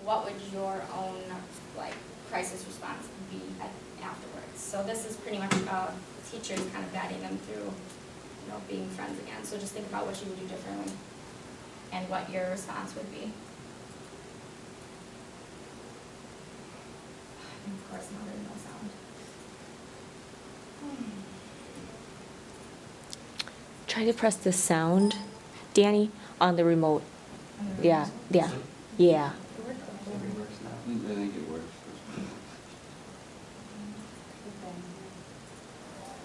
what would your own like crisis response be afterwards? So this is pretty much about teachers kind of guiding them through, you know, being friends again. So just think about what you would do differently and what your response would be. And of course, now there's no sound. Try to press the sound, Danny, on the remote. Yeah. I think it works.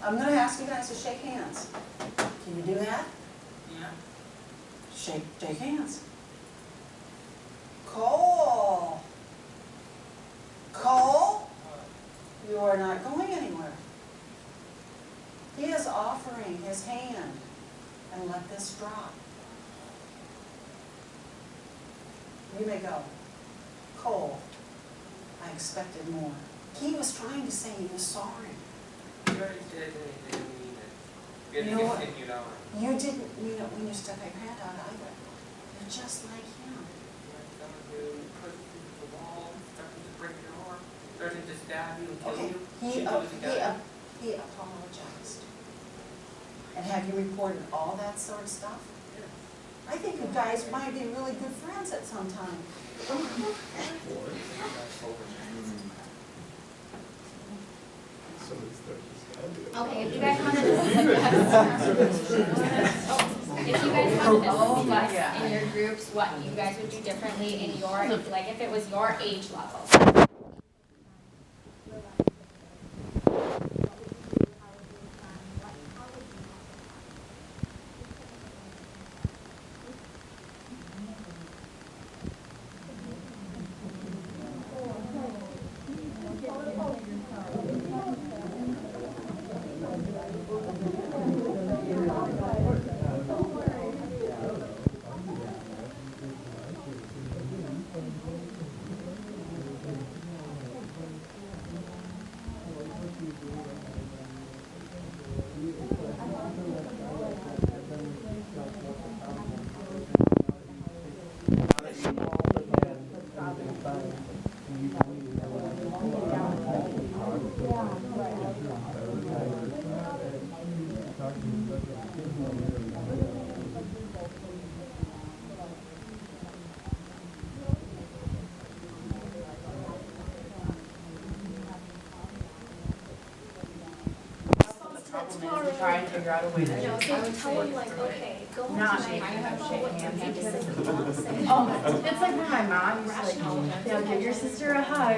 I'm going to ask you guys to shake hands. Can you do that? Yeah. Shake hands. Cole! Cole? You are not going anywhere. He is offering his hand, and let this drop. You may go. Cole, I expected more. He was trying to say he was sorry. You already did it, and you didn't mean it. You know what? Continued on. You didn't mean it when you stuck your hand out either. You're just like him. Someone who pushed you to the wall, started to break your arm, started to stab you and kill Okay, you. he apologized. And have you reported all that sort of stuff? I think you guys might be really good friends at some time. Okay, if you guys wanted to discuss in your groups what you guys would do differently in your, like if it was your age level. Try and figure out a way to I would tell you like, okay, go home not tonight, kind I of don't know shake what hands you need to because say. it's like when my mom used to like, you know, give your sister a hug.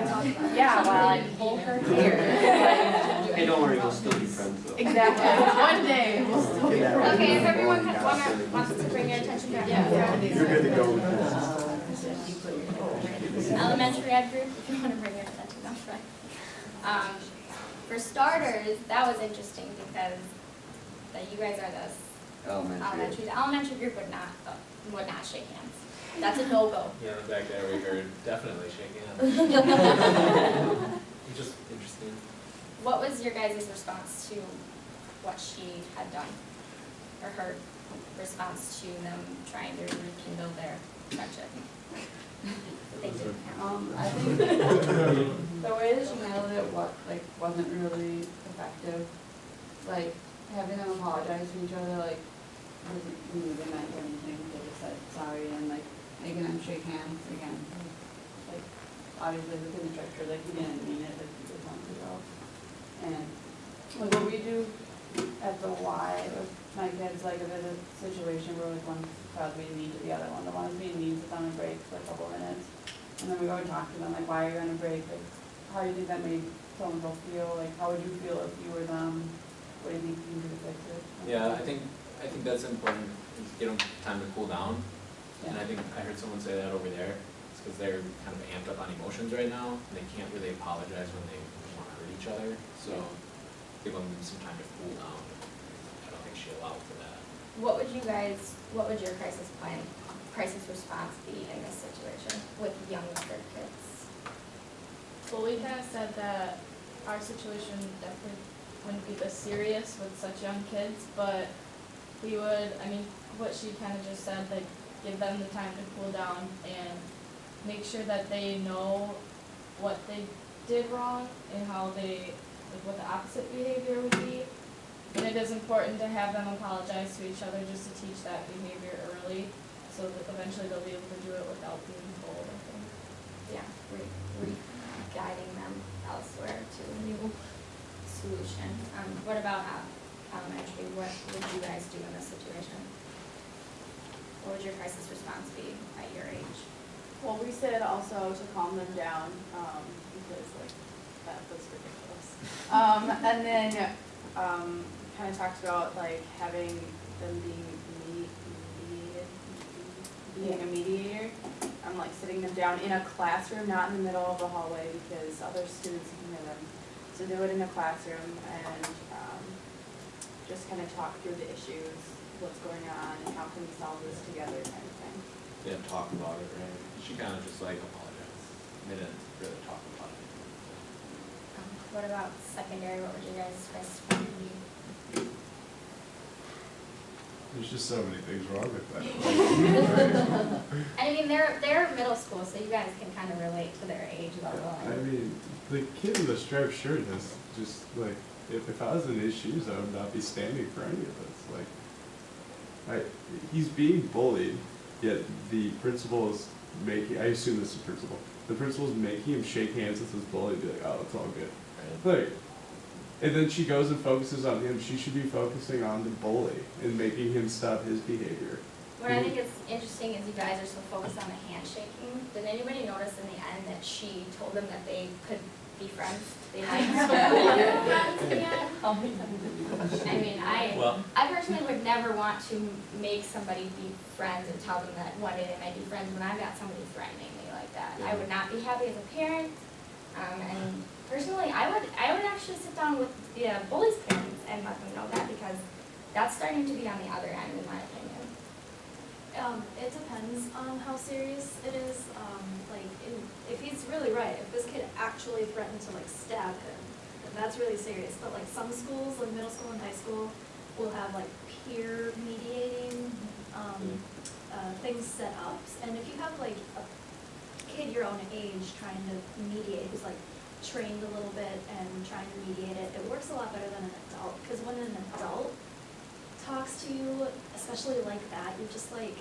Yeah, well, I'd hold her here. Hey, don't worry, we'll still be friends though. Exactly. One day we'll still be friends. Okay, if everyone wants to bring your attention back. You're good to go with this. Elementary ed group, if you want to bring your attention back. For starters, that was interesting because that you guys are the elementary. The elementary group would not shake hands. That's a no-go. Yeah, back there we heard definitely shake hands. Just interesting. What was your guys' response to what she had done? Or her response to them trying to rekindle their friendship? They didn't have. I think the way that she handled it wasn't really effective. Like, having them apologize to each other, like, wasn't really meant anything. They just said sorry and, like, making them shake hands again. Like, obviously within the structure, like, he didn't mean it, like, he just wanted to go. And, like, what we do at the Y with my kids, like, if it's a situation where, like, one child's being mean to the other one, the one who's being mean sits down and breaks for a couple minutes. And then we go and talk to them, like, why are you gonna break? Like, how do you think that made someone else feel? Like, how would you feel if you were them? What do you think you can do to fix it? Yeah, I think that's important, is give them time to cool down. Yeah. And I think I heard someone say that over there. It's because they're kind of amped up on emotions right now, and they can't really apologize when they want to hurt each other. So give them some time to cool down. I don't think she allowed for that. What would your crisis response be in this situation with younger kids? Well, we kind of said that our situation definitely wouldn't be this serious with such young kids, but we would, I mean, what she kind of just said, like, give them the time to cool down and make sure that they know what they did wrong and how they, like what the opposite behavior would be. And it is important to have them apologize to each other just to teach that behavior early, so that eventually they'll be able to do it without being told, I think. Yeah, guiding them elsewhere to a new solution. What about elementary? What would you guys do in this situation? What would your crisis response be at your age? Well, we said also to calm them down, because like, that was ridiculous. And then, kind of talked about like having them being a mediator. Like sitting them down in a classroom, not in the middle of the hallway because other students can hear them. So do it in a classroom and just kind of talk through the issues, what's going on, and how can we solve this together kind of thing. They didn't talk about it, right? She kind of just like apologized. They didn't really talk about it. What about secondary? What would you guys' crisis response be? There's just so many things wrong with that. I mean, they're middle school, so you guys can kind of relate to their age level. I mean, the kid in the striped shirt is just like, if I was in his shoes, I would not be standing for any of this. Like, he's being bullied, yet the principal is making, I assume this is the principal, the principal is making him shake hands with his bully and be like, oh, it's all good. Right. Like, and then she goes and focuses on him. She should be focusing on the bully and making him stop his behavior. What I think is interesting is you guys are so focused on the handshaking. Did anybody notice in the end that she told them that they could be friends? They might be friends again? I mean, I personally would never want to make somebody be friends and tell them that one day they might be friends when I've got somebody threatening me like that. I would not be happy as a parent. And personally, I would actually sit down with the bully's parents and let them know that, because that's starting to be on the other end, in my opinion. It depends on how serious it is. If he's really right, if this kid actually threatened to like stab him, then that's really serious. But like some schools, like middle school and high school, will have like peer mediating things set up. And if you have like a kid your own age trying to mediate, who's like trained a little bit and trying to mediate it, it works a lot better than an adult. Because when an adult talks to you, especially like that, you're just like,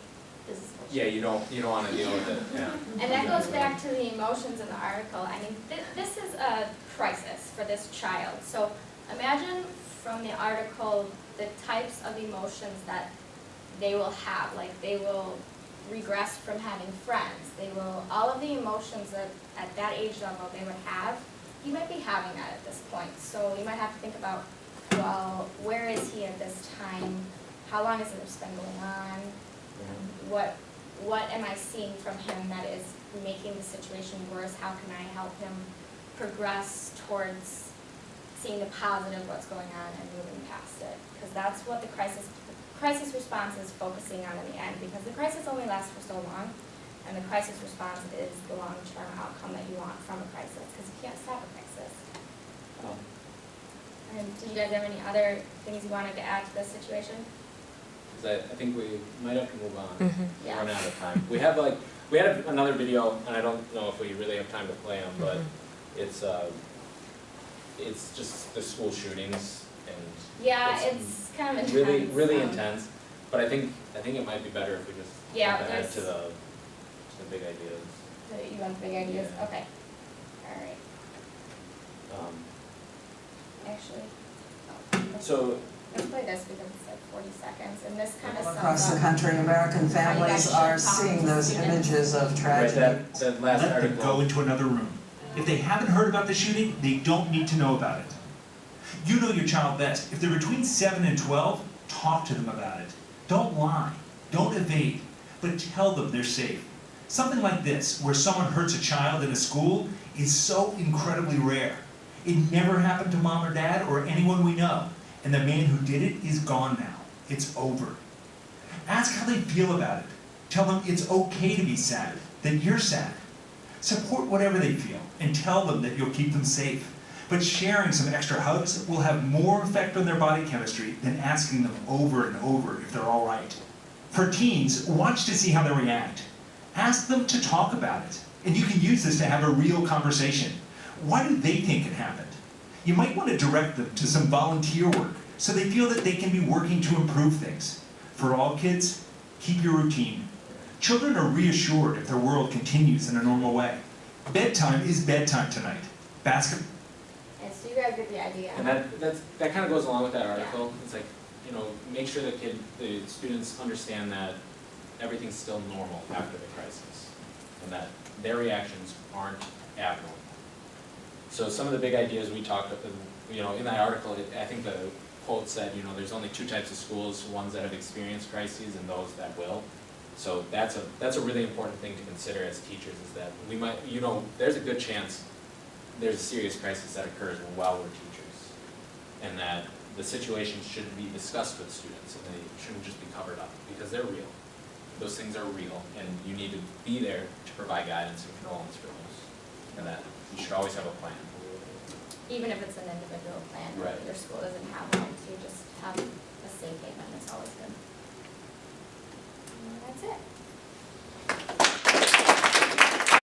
this is bullshit. Yeah, you don't want to deal with it. Yeah. And that goes back to the emotions in the article. I mean, this is a crisis for this child. So imagine from the article the types of emotions that they will have. Like, they will regress from having friends. They will, all of the emotions that at that age level they would have, he might be having that at this point. So you might have to think about, well, where is he at this time? How long has this been going on? What am I seeing from him that is making the situation worse? How can I help him progress towards seeing the positive what's going on and moving past it? Because that's what the crisis response is focusing on in the end, because the crisis only lasts for so long, and the crisis response is the long-term outcome that you want from a crisis, because you can't stop a crisis. And did you guys have any other things you wanted to add to this situation? I think we might have to move on. Mm-hmm. We're running out of time. We had another video, and I don't know if we really have time to play them, but it's just the school shootings, and it's kind of intense. really intense. But I think it might be better if we just jump ahead to the big ideas. You want the big ideas? Yeah. Okay. All right. Actually, So. Let's play this because it's like 40 seconds, and this kind of Across the country, American families are seeing those images of tragedy. Right, that last Let article. them go into another room. If they haven't heard about the shooting, they don't need to know about it. You know your child best. If they're between 7 and 12, talk to them about it. Don't lie. Don't evade. But tell them they're safe. Something like this, where someone hurts a child in a school, is so incredibly rare. It never happened to mom or dad or anyone we know. And the man who did it is gone now. It's over. Ask how they feel about it. Tell them it's okay to be sad, that you're sad. Support whatever they feel, and tell them that you'll keep them safe. But sharing some extra hugs will have more effect on their body chemistry than asking them over and over if they're all right. For teens, watch to see how they react. Ask them to talk about it. And you can use this to have a real conversation. Why do they think it happened? You might want to direct them to some volunteer work so they feel that they can be working to improve things. For all kids, keep your routine. Children are reassured if their world continues in a normal way. Bedtime is bedtime tonight. Basketball. And so you guys get the idea. And that kind of goes along with that article. It's like, you know, make sure the students understand that everything's still normal after the crisis, and that their reactions aren't abnormal. So some of the big ideas we talked about, you know, in that article, I think the quote said, you know, there's only two types of schools, ones that have experienced crises and those that will. So that's a really important thing to consider as teachers, is that we might, you know, there's a good chance there's a serious crisis that occurs while we're teachers, and that the situations should be discussed with students, and they shouldn't just be covered up, because they're real. Those things are real, and you need to be there to provide guidance and condolence for those, and that you should always have a plan. Even if it's an individual plan, Right. if your school doesn't have one, to just have a safe haven, it's always good. And that's it.